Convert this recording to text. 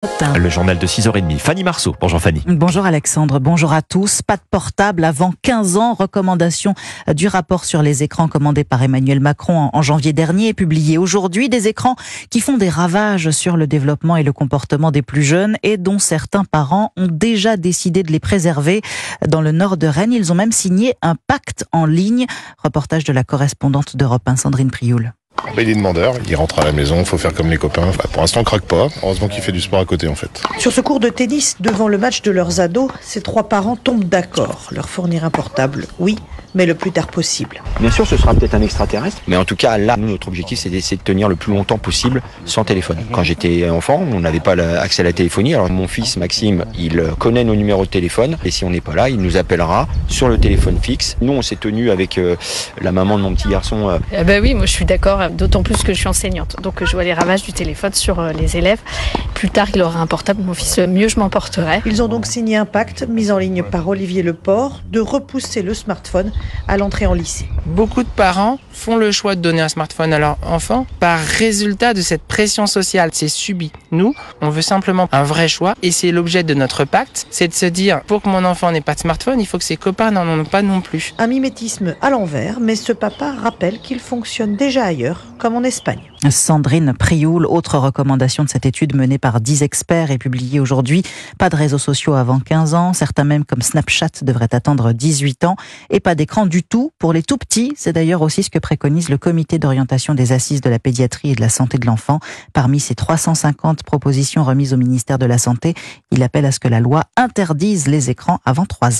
Le journal de 6h30. Fanny Marceau. Bonjour Fanny. Bonjour Alexandre, bonjour à tous. Pas de portable avant 15 ans. Recommandation du rapport sur les écrans commandé par Emmanuel Macron en janvier dernier et publié aujourd'hui. Des écrans qui font des ravages sur le développement et le comportement des plus jeunes et dont certains parents ont déjà décidé de les préserver. Dans le nord de Rennes, ils ont même signé un pacte en ligne. Reportage de la correspondante d'Europe 1, Sandrine Prioul. Il est demandeur, il rentre à la maison, il faut faire comme les copains. Pour l'instant, on craque pas. Heureusement qu'il fait du sport à côté, en fait. Sur ce cours de tennis, devant le match de leurs ados, ces trois parents tombent d'accord. Leur fournir un portable, oui, mais le plus tard possible. Bien sûr, ce sera peut-être un extraterrestre. Mais en tout cas, là, nous, notre objectif, c'est d'essayer de tenir le plus longtemps possible sans téléphone. Quand j'étais enfant, on n'avait pas accès à la téléphonie. Alors mon fils, Maxime, il connaît nos numéros de téléphone. Et si on n'est pas là, il nous appellera sur le téléphone fixe. Nous, on s'est tenu avec la maman de mon petit garçon. Oui, moi je suis d'accord, d'autant plus que je suis enseignante. Donc je vois les ravages du téléphone sur les élèves. Plus tard, il aura un portable, mon fils, mieux je m'en porterai. Ils ont donc signé un pacte, mis en ligne par Olivier Leport, de repousser le smartphone à l'entrée en lycée. Beaucoup de parents font le choix de donner un smartphone à leur enfant par résultat de cette pression sociale. C'est subi. Nous, on veut simplement un vrai choix et c'est l'objet de notre pacte, c'est de se dire, pour que mon enfant n'ait pas de smartphone, il faut que ses copains n'en ont pas non plus. Un mimétisme à l'envers, mais ce papa rappelle qu'il fonctionne déjà ailleurs, comme en Espagne. Sandrine Prioul, autre recommandation de cette étude menée par 10 experts et publiée aujourd'hui. Pas de réseaux sociaux avant 15 ans, certains même comme Snapchat devraient attendre 18 ans et pas d'écran du tout pour les tout petits. C'est d'ailleurs aussi ce que préconise le comité d'orientation des assises de la pédiatrie et de la santé de l'enfant. Parmi ces 350 propositions remises au ministère de la Santé, il appelle à ce que la loi interdise les écrans avant 3 ans.